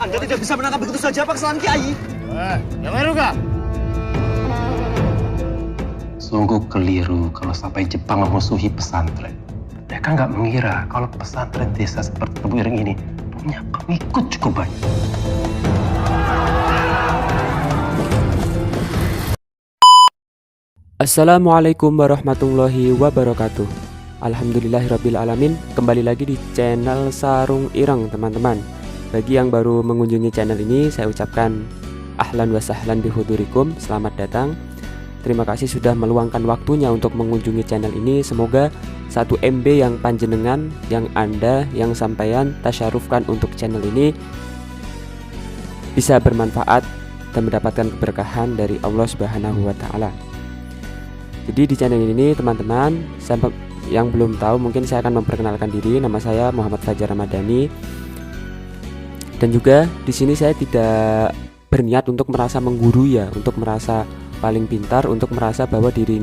Anda tidak bisa menangkap begitu saja apa kesalahan Kiai. Yang baru kah? Sungguh keliru kalau sampai Jepang memusuhi pesantren. Mereka nggak mengira kalau pesantren desa seperti Tebu Ireng ini punya pengikut cukup banyak. Assalamualaikum warahmatullahi wabarakatuh. Alhamdulillahirrabbilalamin. Kembali lagi di channel Sarung Ireng, teman-teman. Bagi yang baru mengunjungi channel ini, saya ucapkan ahlan wa sahlan bihudurikum. Selamat datang. Terima kasih sudah meluangkan waktunya untuk mengunjungi channel ini. Semoga 1 MB yang panjenengan, yang Anda, yang sampeyan tasyarufkan untuk channel ini bisa bermanfaat dan mendapatkan keberkahan dari Allah Subhanahu wa taala. Jadi di channel ini teman-teman, yang belum tahu mungkin saya akan memperkenalkan diri. Nama saya Muhammad Fajar Ramadhani. Dan juga di sini saya tidak berniat untuk merasa menggurui ya, untuk merasa paling pintar, untuk merasa bahwa diri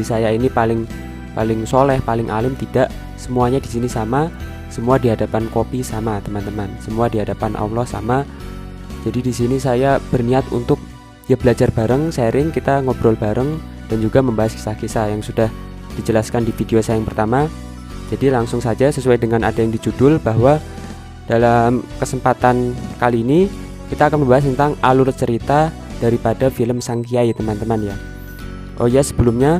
saya ini paling soleh, paling alim. Tidak, semuanya di sini sama, semua di hadapan kopi sama, teman-teman. Semua di hadapan Allah sama. Jadi di sini saya berniat untuk ya belajar bareng, sharing, kita ngobrol bareng, dan juga membahas kisah-kisah yang sudah dijelaskan di video saya yang pertama. Jadi langsung saja sesuai dengan ada yang di judul, bahwa dalam kesempatan kali ini kita akan membahas tentang alur cerita daripada film Sang Kiai, teman-teman ya. Oh ya, sebelumnya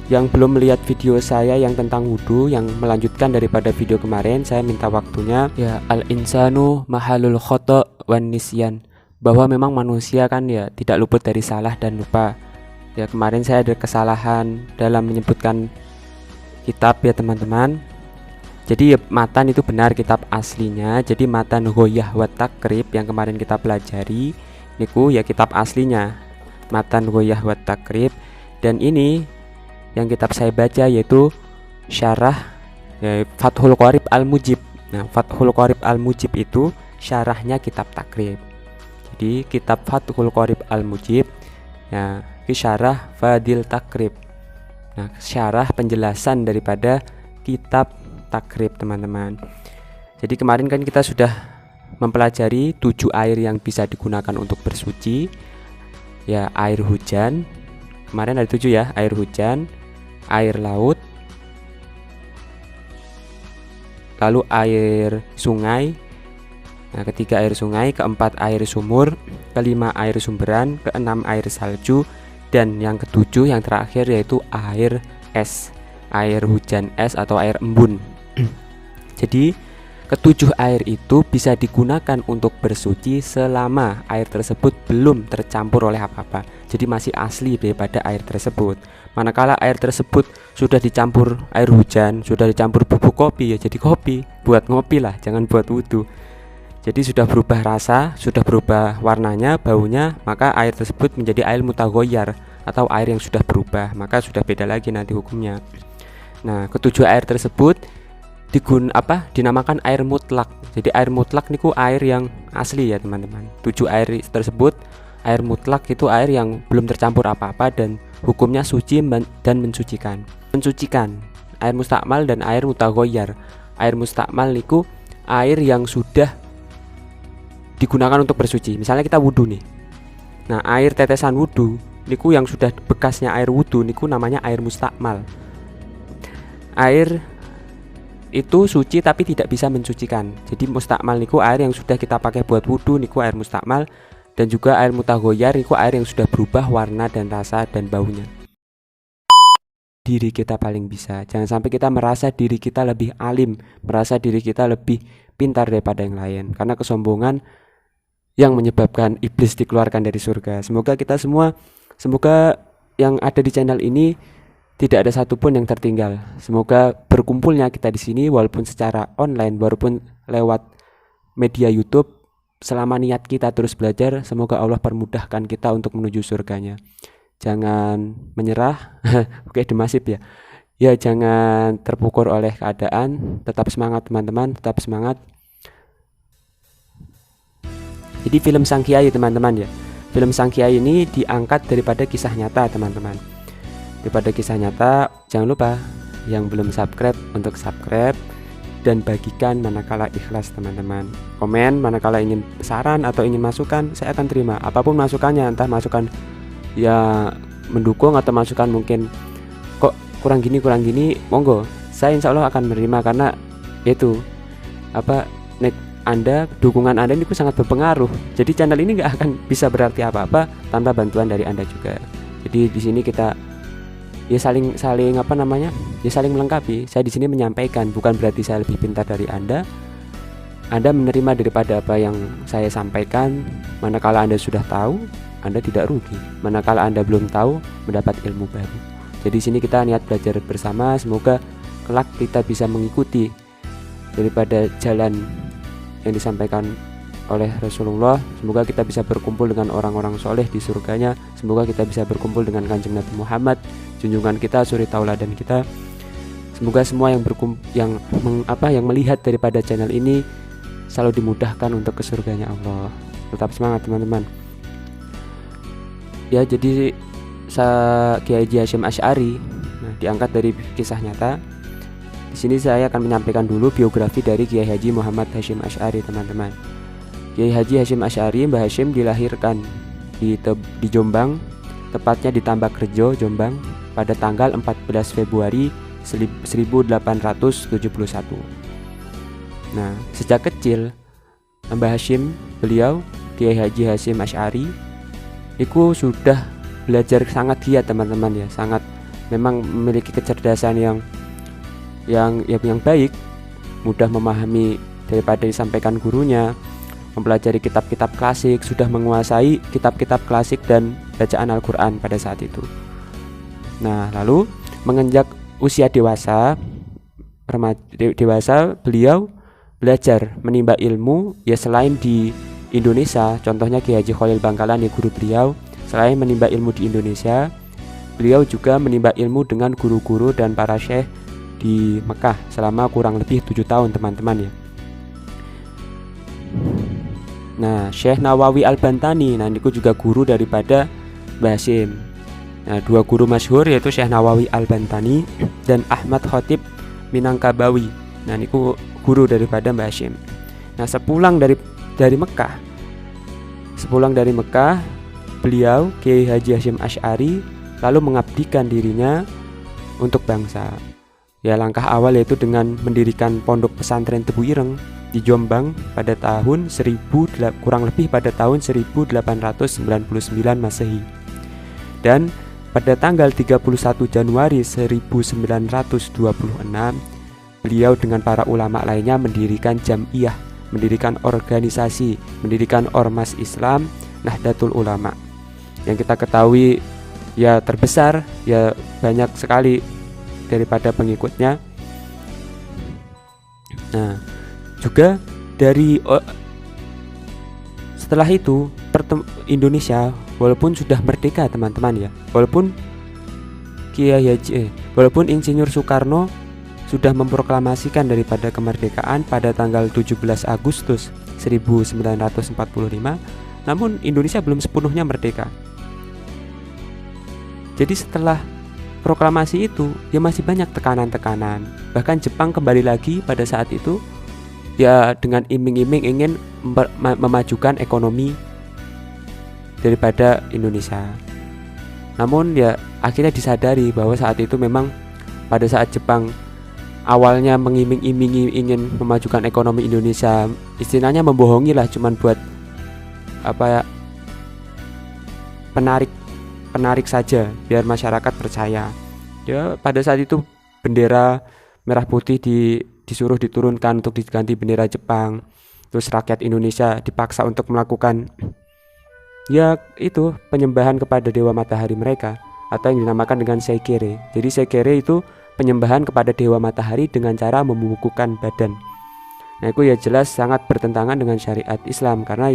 yang belum melihat video saya yang tentang wudhu, yang melanjutkan daripada video kemarin, saya minta waktunya ya. Al-insanu mahalul khoto' wan nisyan, bahwa memang manusia kan ya tidak luput dari salah dan lupa. Ya, kemarin saya ada kesalahan dalam menyebutkan kitab ya, teman-teman. Jadi ya, matan itu benar kitab aslinya. Jadi matan Ghoyah wa Takrib yang kemarin kita pelajari niku ya kitab aslinya, matan Ghoyah wa Takrib. Dan ini yang kitab saya baca yaitu syarah ya, Fathul Qorib Al-Mujib. Nah, Fathul Qorib Al-Mujib itu syarahnya kitab Takrib. Jadi kitab Fathul Qorib Al-Mujib ya, syarah Fadil Takrib. Nah, syarah penjelasan daripada kitab Takrib, teman-teman. Jadi kemarin kan kita sudah mempelajari 7 air yang bisa digunakan untuk bersuci. Ya, air hujan. Kemarin ada 7 ya, air hujan, air laut, lalu air sungai. Nah, ketiga air sungai, keempat air sumur, kelima air sumberan, keenam air salju, dan yang ketujuh yang terakhir yaitu air es, air hujan es atau air embun. Jadi ketujuh air itu bisa digunakan untuk bersuci selama air tersebut belum tercampur oleh apa-apa. Jadi masih asli daripada air tersebut. Manakala air tersebut sudah dicampur air hujan, sudah dicampur bubuk kopi, ya jadi kopi, buat ngopi lah, jangan buat wudhu. Jadi sudah berubah rasa, sudah berubah warnanya, baunya, maka air tersebut menjadi air mutaghoyyar atau air yang sudah berubah, maka sudah beda lagi nanti hukumnya. Nah, ketujuh air tersebut dinamakan air mutlak. Jadi air mutlak niku air yang asli ya, teman-teman. 7 air tersebut air mutlak itu air yang belum tercampur apa-apa dan hukumnya suci dan mensucikan. Mensucikan air mustakmal dan air mutaghoyyar. Air mustakmal niku air yang sudah digunakan untuk bersuci. Misalnya kita wudhu nih. Nah, air tetesan wudhu niku yang sudah bekasnya air wudhu niku namanya air mustakmal. Air itu suci tapi tidak bisa mensucikan. Jadi mustakmal niku air yang sudah kita pakai buat wudhu niku air mustakmal. Dan juga air mutaghoyyar niku air yang sudah berubah warna dan rasa dan baunya. Diri kita paling bisa. Jangan sampai kita merasa diri kita lebih alim, merasa diri kita lebih pintar daripada yang lain, karena kesombongan yang menyebabkan iblis dikeluarkan dari surga. Semoga kita semua, semoga yang ada di channel ini tidak ada satupun yang tertinggal. Semoga berkumpulnya kita di sini walaupun secara online, walaupun lewat media YouTube, selama niat kita terus belajar, semoga Allah permudahkan kita untuk menuju surganya. Jangan menyerah. Oke, demasif ya. Ya, jangan terpukul oleh keadaan. Tetap semangat, teman-teman, tetap semangat. Jadi film Sang Kiai, teman-teman ya. Film Sang Kiai ini diangkat daripada kisah nyata, teman-teman. Daripada kisah nyata, jangan lupa yang belum subscribe untuk subscribe, dan bagikan manakala ikhlas teman-teman. Komen manakala ingin saran atau ingin masukan, saya akan terima apapun masukannya, entah masukan ya mendukung atau masukan mungkin kok kurang gini, monggo. Saya insya Allah akan menerima karena itu dukungan Anda ini sangat berpengaruh. Jadi channel ini nggak akan bisa berarti apa-apa tanpa bantuan dari Anda juga. Jadi di sini kita ya saling saling melengkapi. Saya di sini menyampaikan, bukan berarti saya lebih pintar dari Anda. Anda menerima daripada apa yang saya sampaikan. Manakala Anda sudah tahu, Anda tidak rugi. Manakala Anda belum tahu, mendapat ilmu baru. Jadi di sini kita niat belajar bersama. Semoga kelak kita bisa mengikuti daripada jalan yang disampaikan oleh Rasulullah. Semoga kita bisa berkumpul dengan orang-orang soleh di surganya. Semoga kita bisa berkumpul dengan Kanjeng Nabi Muhammad, junjungan kita, suri tauladan kita. Semoga semua yang melihat daripada channel ini selalu dimudahkan untuk ke surganya Allah. Tetap semangat teman-teman. Ya, jadi Kiai Haji Hasyim Asy'ari diangkat dari kisah nyata. Di sini saya akan menyampaikan dulu biografi dari Kiai Haji Muhammad Hasyim Asy'ari teman-teman. Kiai Haji Hasyim Asy'ari, Mbah Hasyim, dilahirkan di Jombang, tepatnya di Tambakrejo, Jombang, pada tanggal 14 Februari 1871. Nah, sejak kecil Mbah Hasyim, beliau Kiai Haji Hasyim Asy'ari itu sudah belajar sangat giat teman-teman ya, sangat memang memiliki kecerdasan yang baik, mudah memahami daripada disampaikan gurunya, mempelajari kitab-kitab klasik, sudah menguasai kitab-kitab klasik dan bacaan Al-Quran pada saat itu. Nah, lalu menginjak usia dewasa, beliau belajar menimba ilmu ya selain di Indonesia. Contohnya Kiai Haji Khalil Bangkalan, guru beliau, selain menimba ilmu di Indonesia, beliau juga menimba ilmu dengan guru-guru dan para syekh di Mekah selama kurang lebih 7 tahun teman-teman ya. Nah, Syekh Nawawi Al-Bantani, niku juga guru daripada Mbah Hasyim. Nah, dua guru masyhur yaitu Syekh Nawawi Al-Bantani dan Ahmad Khotib Minangkabawi. Nah, niku guru daripada Mbah Hasyim. Nah, sepulang dari Mekah, beliau Kiai Haji Hasyim Asy'ari lalu mengabdikan dirinya untuk bangsa. Ya, langkah awal yaitu dengan mendirikan pondok pesantren Tebu Ireng di Jombang pada tahun kurang lebih pada tahun 1899 Masehi. Dan pada tanggal 31 Januari 1926 beliau dengan para ulama lainnya mendirikan jam'iyah, mendirikan organisasi, mendirikan ormas Islam Nahdlatul Ulama. Yang kita ketahui ya terbesar, ya banyak sekali daripada pengikutnya. Nah, juga setelah itu Indonesia walaupun sudah merdeka teman-teman ya, walaupun Insinyur Soekarno sudah memproklamasikan daripada kemerdekaan pada tanggal 17 Agustus 1945, namun Indonesia belum sepenuhnya merdeka. Jadi setelah proklamasi itu ya masih banyak tekanan-tekanan. Bahkan Jepang kembali lagi pada saat itu ya dengan iming-iming ingin memajukan ekonomi daripada Indonesia. Namun ya akhirnya disadari bahwa saat itu memang pada saat Jepang awalnya mengiming-imingi ingin memajukan ekonomi Indonesia, istilahnya membohongi lah, cuman buat penarik saja biar masyarakat percaya. Ya pada saat itu bendera merah putih disuruh diturunkan untuk diganti bendera Jepang. Terus rakyat Indonesia dipaksa untuk melakukan ya itu penyembahan kepada dewa matahari mereka atau yang dinamakan dengan Seikere. Jadi Seikere itu penyembahan kepada dewa matahari dengan cara membungkukkan badan. Nah itu ya jelas sangat bertentangan dengan syariat Islam, karena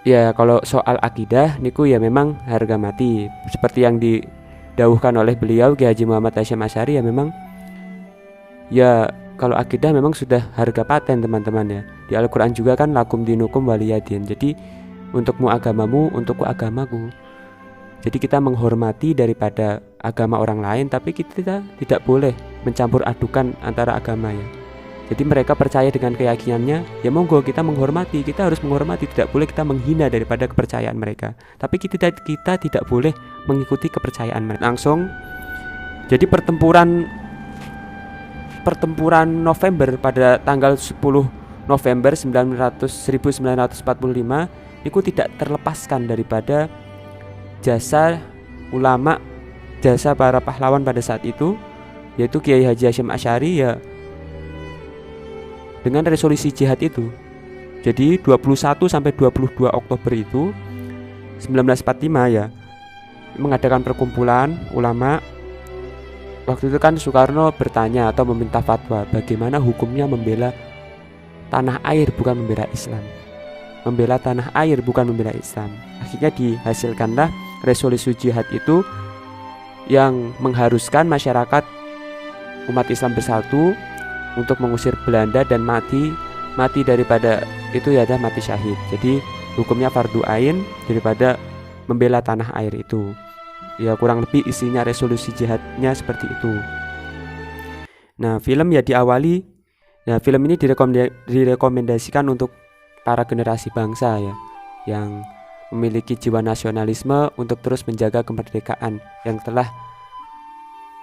ya kalau soal akidah niku ya memang harga mati seperti yang didawuhkan oleh beliau Kiai Haji Muhammad Hasyim Asy'ari. Ya memang ya kalau akidah memang sudah harga paten teman-teman ya. Di Al-Quran juga kan lakum dinukum waliyadin. Jadi untukmu agamamu, untukku agamaku. Jadi kita menghormati daripada agama orang lain, tapi kita tidak boleh mencampur adukan antara agama ya. Jadi mereka percaya dengan keyakinannya, ya monggo kita menghormati, kita harus menghormati, tidak boleh kita menghina daripada kepercayaan mereka. Tapi kita tidak boleh mengikuti kepercayaan mereka. Langsung, jadi pertempuran November pada tanggal 10 November 1945 itu tidak terlepaskan daripada jasa ulama, jasa para pahlawan pada saat itu, yaitu Kiai Haji Hasyim Asy'ari ya. Dengan resolusi jihad itu, jadi 21 sampai 22 Oktober itu 1945 ya, mengadakan perkumpulan ulama. Waktu itu kan Soekarno bertanya atau meminta fatwa bagaimana hukumnya membela tanah air bukan membela Islam, membela tanah air bukan membela Islam. Akhirnya dihasilkanlah resolusi jihad itu yang mengharuskan masyarakat umat Islam bersatu untuk mengusir Belanda dan mati daripada itu ya adalah mati syahid. Jadi hukumnya fardu ain daripada membela tanah air itu. Ya kurang lebih isinya resolusi jihadnya seperti itu. Nah, film ya diawali. Nah, film ini direkomendasikan untuk para generasi bangsa ya, yang memiliki jiwa nasionalisme untuk terus menjaga kemerdekaan yang telah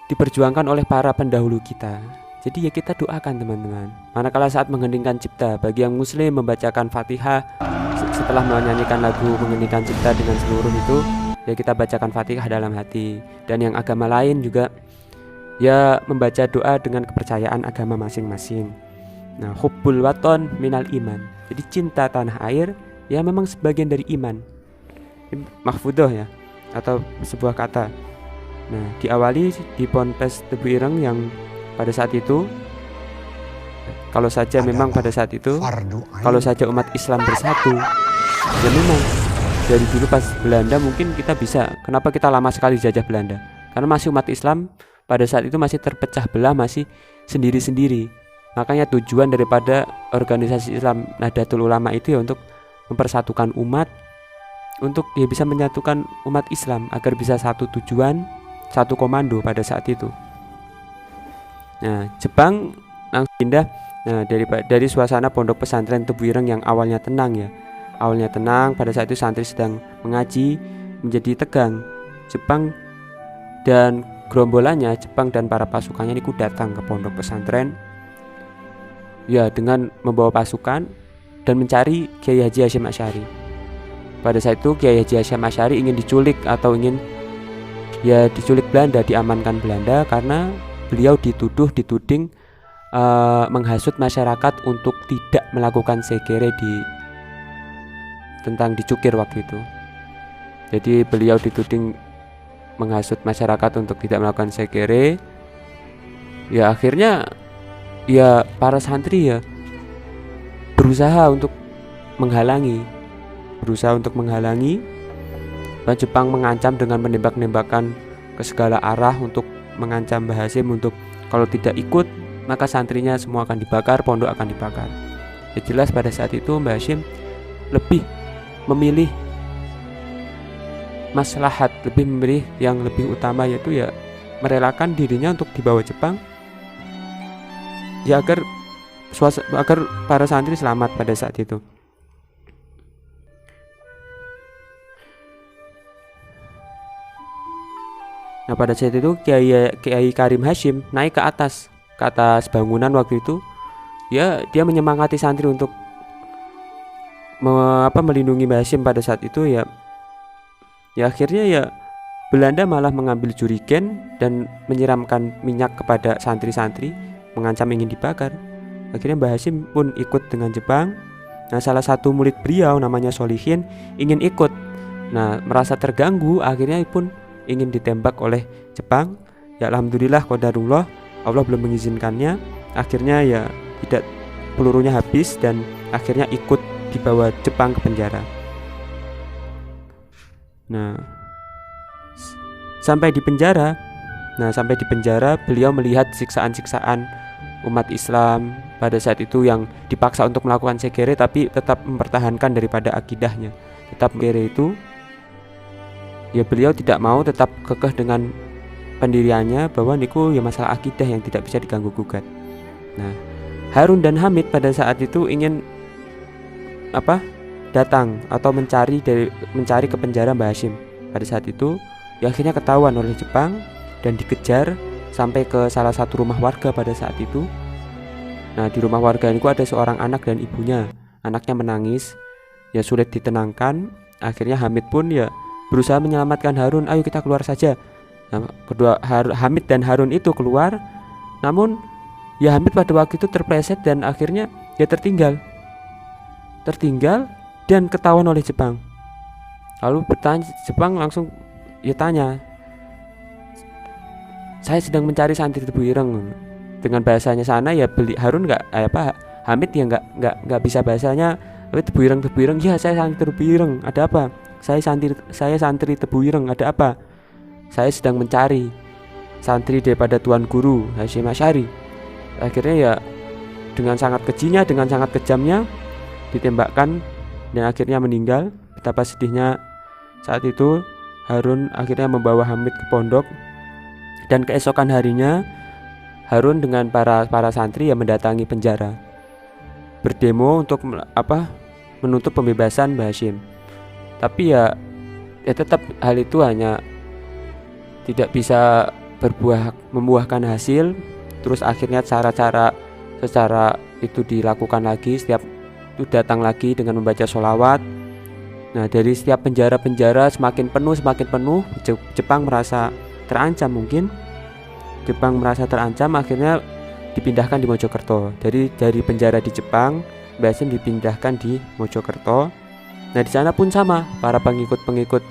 diperjuangkan oleh para pendahulu kita. Jadi ya kita doakan teman-teman. Manakala saat mengheningkan cipta, bagi yang muslim membacakan Fatihah setelah menyanyikan lagu mengheningkan cipta dengan seluruh itu, ya kita bacakan Fatihah dalam hati. Dan yang agama lain juga ya membaca doa dengan kepercayaan agama masing-masing. Nah, hubbul waton minal iman. Jadi cinta tanah air ya memang sebagian dari iman. Mahfudhoh ya, atau sebuah kata. Nah, diawali di Ponpes Tebu Ireng yang pada saat itu, kalau saja memang pada saat itu, kalau saja umat Islam bersatu, ya memang dari dulu pas Belanda mungkin kita bisa. Kenapa kita lama sekali jajah Belanda? Karena masih umat Islam pada saat itu masih terpecah belah, masih sendiri-sendiri. Makanya tujuan daripada organisasi Islam Nahdlatul Ulama itu ya untuk mempersatukan umat, untuk dia bisa menyatukan umat Islam agar bisa satu tujuan, satu komando pada saat itu. Nah, Jepang langsung pindah. Nah, dari suasana pondok pesantren Tebu Ireng yang awalnya tenang ya. Awalnya tenang, pada saat itu santri sedang mengaji, menjadi tegang. Jepang dan gerombolannya, Jepang dan para pasukannya itu datang ke pondok pesantren. Ya, dengan membawa pasukan dan mencari Kiai Haji Hasyim Asy'ari. Pada saat itu Kiai Haji Hasyim Asy'ari ingin diculik atau ingin ya diculik Belanda, diamankan Belanda karena beliau dituding menghasut masyarakat untuk tidak melakukan segere tentang dicukir waktu itu. Jadi beliau dituding menghasut masyarakat untuk tidak melakukan segere. Ya akhirnya ya para santri ya berusaha untuk menghalangi. Dan Jepang mengancam dengan menembak-nembakan ke segala arah untuk mengancam Mbah Hasyim untuk kalau tidak ikut maka santrinya semua akan dibakar, pondok akan dibakar. Ya jelas pada saat itu Mbah Hasyim lebih memilih maslahat, lebih memilih yang lebih utama, yaitu ya merelakan dirinya untuk dibawa Jepang ya agar para santri selamat pada saat itu. Nah, pada saat itu Kiai Karim Hashim naik ke atas bangunan waktu itu. Ya, dia menyemangati santri untuk melindungi Mbah Hasyim pada saat itu ya. Ya akhirnya ya Belanda malah mengambil jurigen dan menyiramkan minyak kepada santri-santri, mengancam ingin dibakar. Akhirnya Mbah Hasyim pun ikut dengan Jepang. Nah, salah satu murid beliau namanya Solihin ingin ikut. Nah, merasa terganggu, akhirnya pun ingin ditembak oleh Jepang. Ya alhamdulillah qadarullah, Allah belum mengizinkannya. Akhirnya ya tidak, pelurunya habis dan akhirnya ikut dibawa Jepang ke penjara. Nah, sampai di penjara beliau melihat siksaan-siksaan umat Islam pada saat itu yang dipaksa untuk melakukan segere tapi tetap mempertahankan daripada akidahnya. Tetap segere itu ya beliau tidak mau, tetap kekeh dengan pendiriannya bahwa niku ya masalah akidah yang tidak bisa diganggu gugat. Nah, Harun dan Hamid pada saat itu ingin datang atau mencari ke penjara Mbah Hashim. Pada saat itu ya akhirnya ketahuan oleh Jepang dan dikejar sampai ke salah satu rumah warga pada saat itu. Nah, di rumah warga ini ada seorang anak dan ibunya. Anaknya menangis, ya sulit ditenangkan. Akhirnya Hamid pun ya berusaha menyelamatkan Harun, ayo kita keluar saja. Nah, kedua Hamid dan Harun itu keluar, namun ya Hamid pada waktu itu terpleset dan akhirnya ya tertinggal dan ketahuan oleh Jepang. Lalu Jepang langsung ya tanya, saya sedang mencari santri tebu ireng. Dengan bahasanya sana ya Harun Hamid ya nggak bisa bahasanya, tapi tebu ireng, ya saya santri tebu ireng, ada apa? Saya santri tebu ireng, ada apa? Saya sedang mencari santri daripada Tuan Guru Hasyim Asy'ari. Akhirnya ya dengan sangat kejinya, dengan sangat kejamnya ditembakkan dan akhirnya meninggal. Betapa sedihnya saat itu. Harun akhirnya membawa Hamid ke pondok, dan keesokan harinya Harun dengan para santri yang mendatangi penjara berdemo untuk menuntut pembebasan Mbah Hashim. Tapi ya tetap hal itu hanya tidak bisa membuahkan hasil. Terus akhirnya cara secara itu dilakukan lagi, setiap itu datang lagi dengan membaca sholawat. Nah, dari setiap penjara semakin penuh, Jepang merasa terancam mungkin. Jepang merasa terancam, akhirnya dipindahkan di Mojokerto. Dari penjara di Jepang, Mbah Hashim dipindahkan di Mojokerto. Nah, di sana pun sama, para pengikut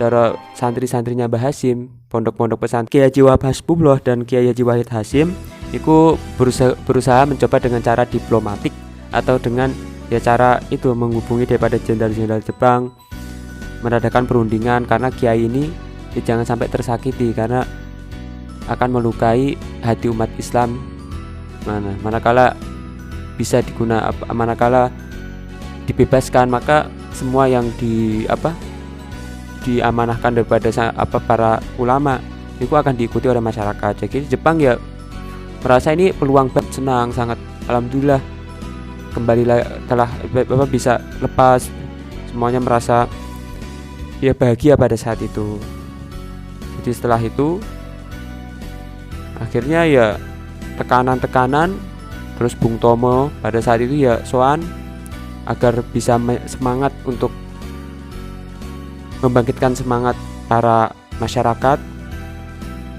cara santri-santrinya Mbah Hashim, pondok-pondok pesantren Kiai Haji Wahab Hasbullah dan Kiai Haji Wahid Hasyim itu berusaha mencoba dengan cara diplomatik atau dengan ya cara itu menghubungi daripada jenderal-jenderal Jepang, mengadakan perundingan karena kiai ini ya jangan sampai tersakiti karena akan melukai hati umat Islam. Manakala bisa manakala dibebaskan, maka semua yang diamanahkan daripada para ulama itu akan diikuti oleh masyarakat. Jadi Jepang ya merasa ini peluang senang sangat, alhamdulillah kembali telah bisa lepas, semuanya merasa ya bahagia pada saat itu. Jadi setelah itu akhirnya ya tekanan terus Bung Tomo pada saat itu ya soan agar bisa semangat untuk membangkitkan semangat para masyarakat.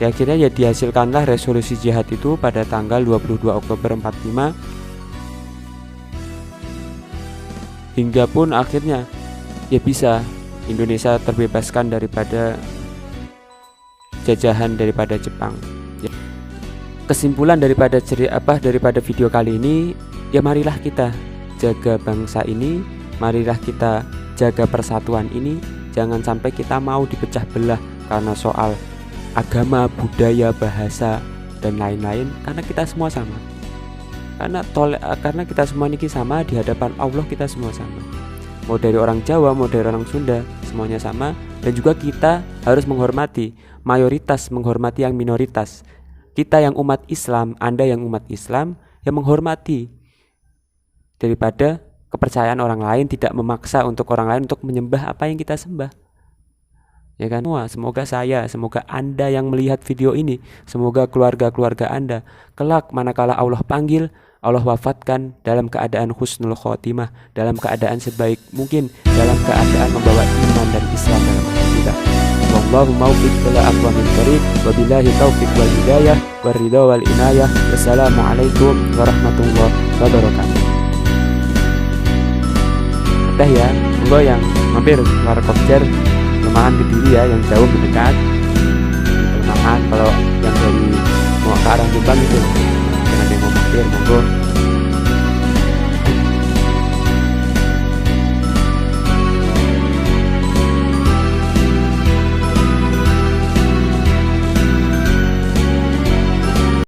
Ya akhirnya ya dihasilkanlah resolusi jihad itu pada tanggal 22 Oktober 45, hingga pun akhirnya ya bisa Indonesia terbebaskan daripada jajahan daripada Jepang. Ya. Kesimpulan daripada video kali ini, ya marilah kita jaga bangsa ini, marilah kita jaga persatuan ini. Jangan sampai kita mau dipecah belah karena soal agama, budaya, bahasa dan lain-lain, karena kita semua sama. Karena kita semua ini sama di hadapan Allah, kita semua sama. Mau dari orang Jawa, mau dari orang Sunda, semuanya sama. Dan juga kita harus menghormati mayoritas, menghormati yang minoritas. Kita yang umat Islam, Anda yang umat Islam, yang menghormati daripada kepercayaan orang lain, tidak memaksa untuk orang lain untuk menyembah apa yang kita sembah. Ya kan? Semoga Anda yang melihat video ini, semoga keluarga-keluarga Anda kelak manakala Allah panggil, Allah wafatkan dalam keadaan husnul khotimah, dalam keadaan sebaik mungkin, dalam keadaan membawa iman dan Islam dalam hati kita. Wallahu maufiq ila aqwamit thoriq, wabillahi taufiq wal hidayah, waridha wal inayah. Wassalamualaikum warahmatullahi wabarakatuh. Udah ya, monggo yang mampir keluar Kopjar kelemahan ke diri ya, yang jauh ke dekat kelemahan. Kalau yang dari mau ke arah Jombang itu jangan yang mau mampir, monggo